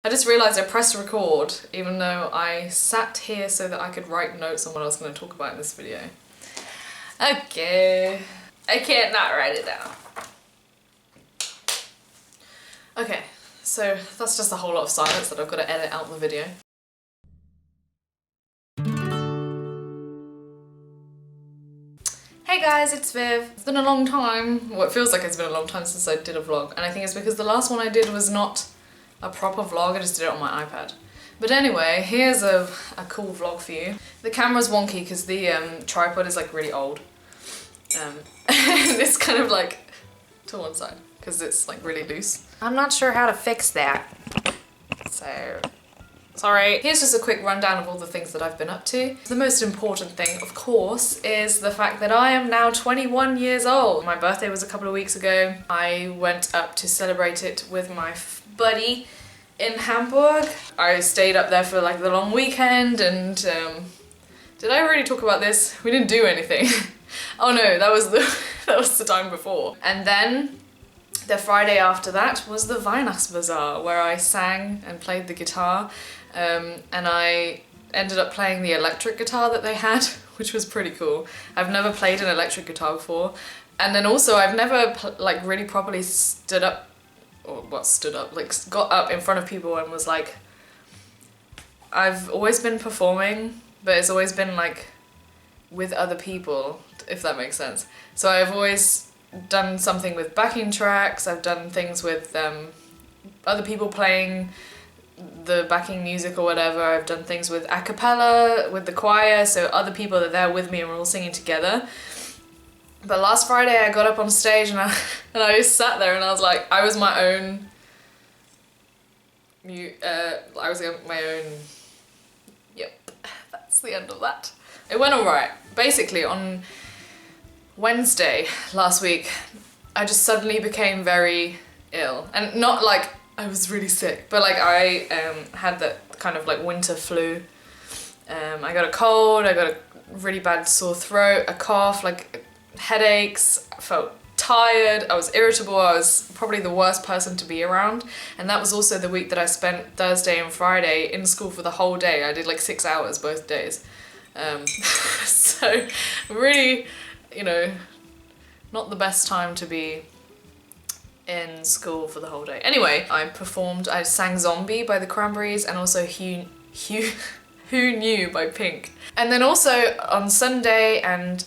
I just realised I pressed record even though I sat here so that I could write notes on what I was going to talk about in this video. Okay, I can't not write it down. Okay, so that's just a whole lot of silence that I've got to edit out in the video. Hey guys, it's Viv. It's been a long time. Well, it feels like it's been a long time since I did a vlog, and I think it's because the last one I did was not a proper vlog, I just did it on my iPad. But anyway, here's a cool vlog for you. The camera's wonky because the tripod is like really old. And it's kind of like to one side because it's like really loose. I'm not sure how to fix that. So, sorry. Here's just a quick rundown of all the things that I've been up to. The most important thing, of course, is the fact that I am now 21 years old. My birthday was a couple of weeks ago. I went up to celebrate it with my buddy in Hamburg. I stayed up there for like the long weekend and did I already talk about this? We didn't do anything. Oh no, that was the time before. And then the Friday after that was the Weihnachtsbazaar where I sang and played the guitar and I ended up playing the electric guitar that they had, which was pretty cool. I've never played an electric guitar before, and then also I've never like really properly stood up, or what stood up, like got up in front of people and was like, I've always been performing, but it's always been like with other people, if that makes sense. So I've always done something with backing tracks, I've done things with other people playing the backing music or whatever, I've done things with a cappella, with the choir, so other people are there with me and we're all singing together. But last Friday I got up on stage and I just sat there and I was like, I was my own, yep, that's the end of that. It went alright. Basically on Wednesday last week, I just suddenly became very ill. And not like I was really sick, but like I had that kind of like winter flu. I got a cold, I got a really bad sore throat, a cough, like headaches, I felt tired, I was irritable, I was probably the worst person to be around. And that was also the week that I spent Thursday and Friday in school for the whole day. I did like 6 hours both days. So really, you know, not the best time to be in school for the whole day. Anyway, I sang Zombie by the Cranberries and also Who Knew by Pink. And then also on Sunday and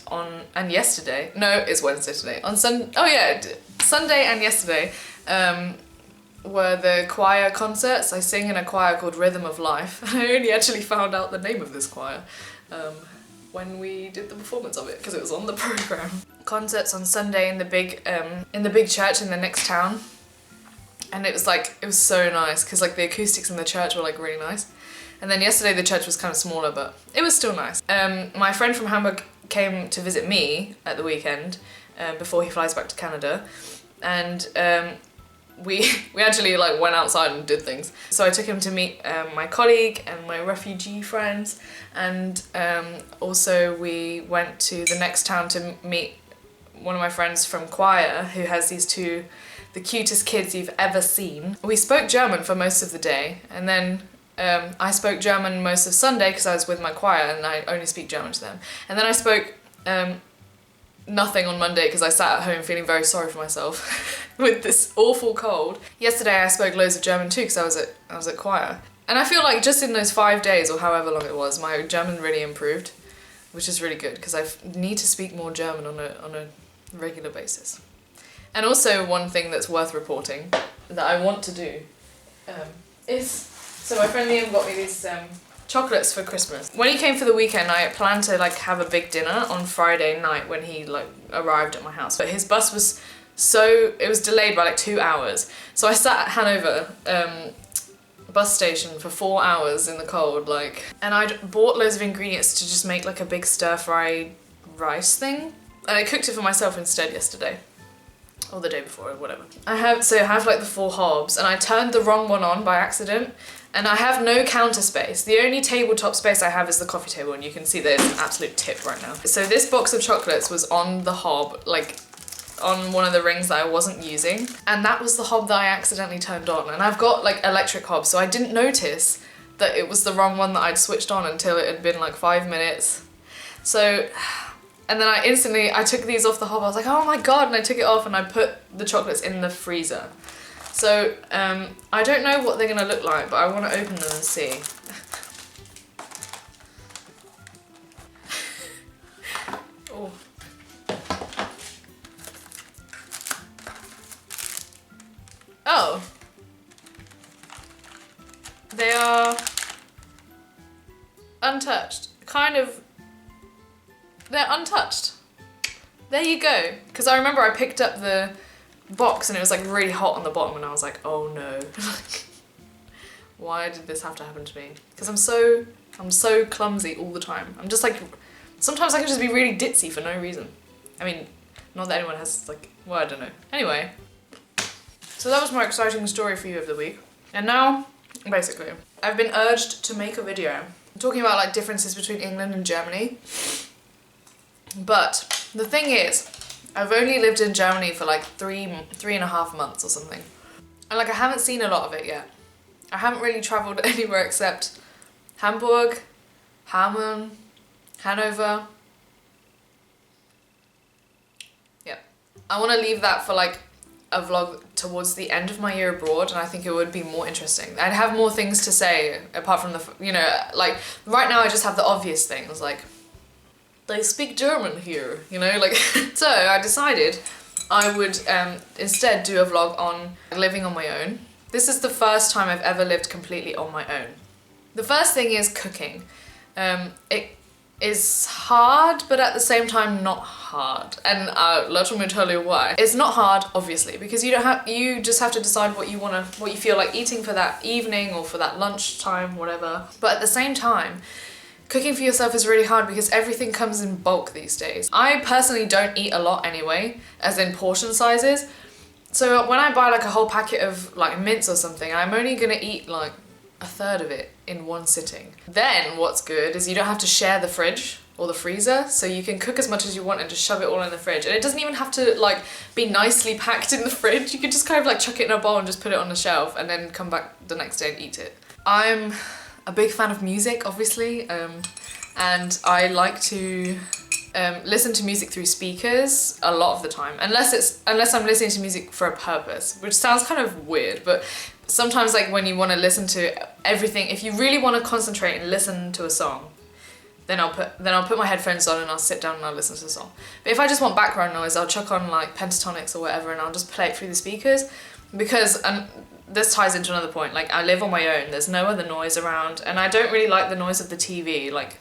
yesterday, no, it's Wednesday today. Sunday and yesterday were the choir concerts. I sing in a choir called Rhythm of Life. I only actually found out the name of this choir when we did the performance of it because it was on the program. Concerts on Sunday in the big church in the next town, and it was so nice because like the acoustics in the church were like really nice. And then yesterday the church was kind of smaller, but it was still nice. My friend from Hamburg came to visit me at the weekend before he flies back to Canada, and we actually like went outside and did things. So I took him to meet my colleague and my refugee friends, and also we went to the next town to meet one of my friends from choir who has the cutest kids you've ever seen. We spoke German for most of the day, and then I spoke German most of Sunday because I was with my choir and I only speak German to them. And then I spoke nothing on Monday because I sat at home feeling very sorry for myself with this awful cold. Yesterday I spoke loads of German too because I was at choir. And I feel like just in those 5 days or however long it was, my German really improved, which is really good because I need to speak more German on a regular basis. And also one thing that's worth reporting that I want to do is, so my friend Liam got me these chocolates for Christmas. When he came for the weekend, I planned to like have a big dinner on Friday night when he like arrived at my house. But his bus was it was delayed by like 2 hours. So I sat at Hanover bus station for 4 hours in the cold, like, and I'd bought loads of ingredients to just make like a big stir-fry rice thing. And I cooked it for myself instead yesterday. Or the day before, or whatever. I have like the 4 hobs, and I turned the wrong one on by accident, and I have no counter space. The only tabletop space I have is the coffee table, and you can see there's an absolute tip right now. So this box of chocolates was on the hob, like on one of the rings that I wasn't using, and that was the hob that I accidentally turned on. And I've got like electric hobs, so I didn't notice that it was the wrong one that I'd switched on until it had been like 5 minutes. So, and then I took these off the hob. I was like, oh my god, and I took it off and I put the chocolates in the freezer. So I don't know what they're gonna look like, but I want to open them and see. Oh. Oh. They are untouched. Kind of. They're untouched. There you go. Because I remember I picked up the box and it was like really hot on the bottom and I was like, oh no. Why did this have to happen to me? Because I'm so clumsy all the time. I'm just like, sometimes I can just be really ditzy for no reason. I mean, not that anyone has like, well, I don't know. Anyway, so that was my exciting story for you of the week. And now, basically, I've been urged to make a video talking about like differences between England and Germany. But the thing is, I've only lived in Germany for like three and a half months or something. And like I haven't seen a lot of it yet. I haven't really travelled anywhere except Hamburg, Hameln, Hanover. Yep. I want to leave that for like a vlog towards the end of my year abroad, and I think it would be more interesting. I'd have more things to say apart from the, you know, like right now I just have the obvious things like they speak German here, you know, like. So I decided I would instead do a vlog on living on my own. This is the first time I've ever lived completely on my own. The first thing is cooking. It is hard, but at the same time not hard. And let me tell you why. It's not hard, obviously, because you just have to decide what you feel like eating for that evening or for that lunchtime, whatever. But at the same time, cooking for yourself is really hard because everything comes in bulk these days. I personally don't eat a lot anyway, as in portion sizes. So when I buy like a whole packet of like mince or something, I'm only gonna eat like a third of it in one sitting. Then what's good is you don't have to share the fridge or the freezer, so you can cook as much as you want and just shove it all in the fridge. And it doesn't even have to like be nicely packed in the fridge. You can just kind of like chuck it in a bowl and just put it on the shelf and then come back the next day and eat it. I'm a big fan of music, obviously, and I like to listen to music through speakers a lot of the time, unless I'm listening to music for a purpose, which sounds kind of weird, but sometimes like when you want to listen to everything, if you really want to concentrate and listen to a song, then I'll put my headphones on and I'll sit down and I'll listen to the song. But if I just want background noise, I'll chuck on like pentatonics or whatever and I'll just play it through the speakers, because this ties into another point, like I live on my own, there's no other noise around, and I don't really like the noise of the TV, like,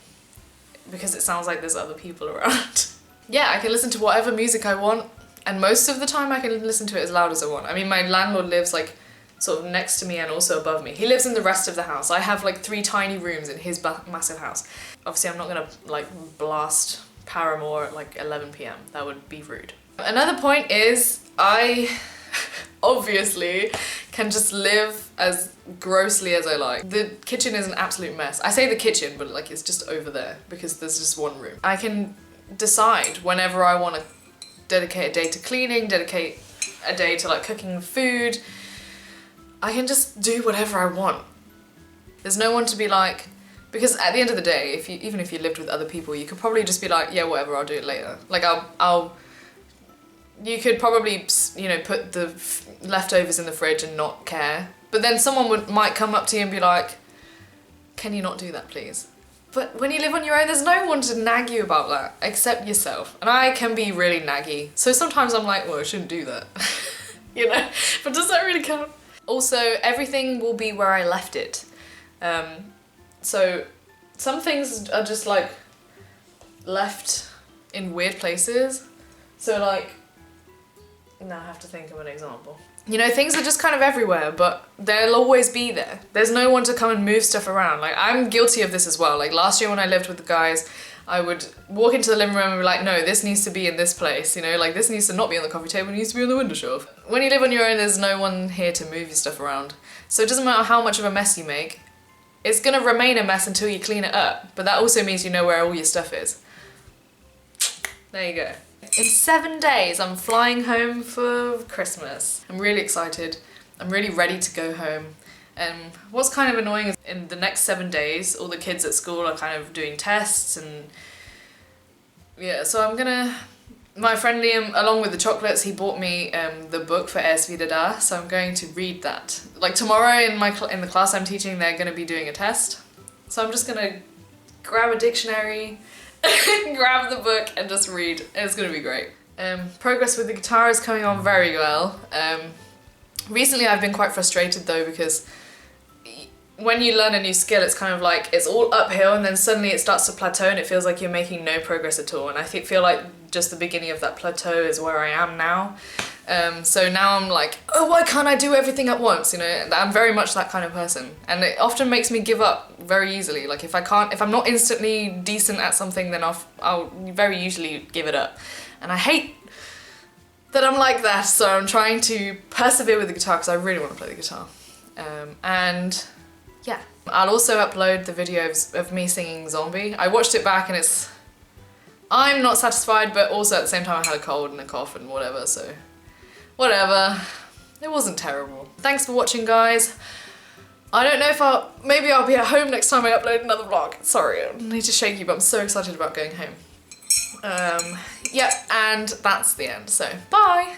because it sounds like there's other people around. Yeah, I can listen to whatever music I want, and most of the time I can listen to it as loud as I want. I mean, my landlord lives like sort of next to me and also above me. He lives in the rest of the house. I have like 3 tiny rooms in his massive house. Obviously I'm not gonna like blast Paramore at like 11 PM, that would be rude. Another point is I obviously can just live as grossly as I like. The kitchen is an absolute mess. I say the kitchen, but like it's just over there because there's just one room. I can decide whenever I want to dedicate a day to cleaning, dedicate a day to like cooking food. I can just do whatever I want. There's no one to be like, because at the end of the day, even if you lived with other people, you could probably just be like, yeah, whatever, I'll do it later. Like you could probably, you know, put the leftovers in the fridge and not care. But then someone might come up to you and be like, can you not do that, please? But when you live on your own, there's no one to nag you about that, except yourself. And I can be really naggy. So sometimes I'm like, well, I shouldn't do that. You know? But does that really count? Also, everything will be where I left it. So some things are just like left in weird places. So like, now I have to think of an example. You know, things are just kind of everywhere, but they'll always be there. There's no one to come and move stuff around. Like, I'm guilty of this as well. Like, last year when I lived with the guys, I would walk into the living room and be like, no, this needs to be in this place, you know? Like, this needs to not be on the coffee table, it needs to be on the window shelf. When you live on your own, there's no one here to move your stuff around. So it doesn't matter how much of a mess you make, it's gonna remain a mess until you clean it up. But that also means you know where all your stuff is. There you go. In 7 days, I'm flying home for Christmas. I'm really excited. I'm really ready to go home. And what's kind of annoying is in the next 7 days, all the kids at school are kind of doing tests and yeah, so I'm gonna, my friend Liam, along with the chocolates, he bought me the book for Es Vida Da, so I'm going to read that. Like tomorrow in the class I'm teaching, they're gonna be doing a test. So I'm just gonna grab a dictionary, grab the book and just read. It's gonna be great. Progress with the guitar is coming on very well. Recently I've been quite frustrated though, because when you learn a new skill, it's kind of like it's all uphill and then suddenly it starts to plateau and it feels like you're making no progress at all. And I feel like just the beginning of that plateau is where I am now. So now I'm like, oh, why can't I do everything at once? You know, I'm very much that kind of person. And it often makes me give up very easily. Like if I'm not instantly decent at something, then I'll very usually give it up. And I hate that I'm like that, so I'm trying to persevere with the guitar because I really want to play the guitar. And yeah, I'll also upload the video of me singing Zombie. I watched it back and I'm not satisfied, but also at the same time I had a cold and a cough and whatever, so whatever. It wasn't terrible. Thanks for watching, guys. I don't know if maybe I'll be at home next time I upload another vlog. Sorry, I need to shake you, but I'm so excited about going home. Yeah, and that's the end, so bye!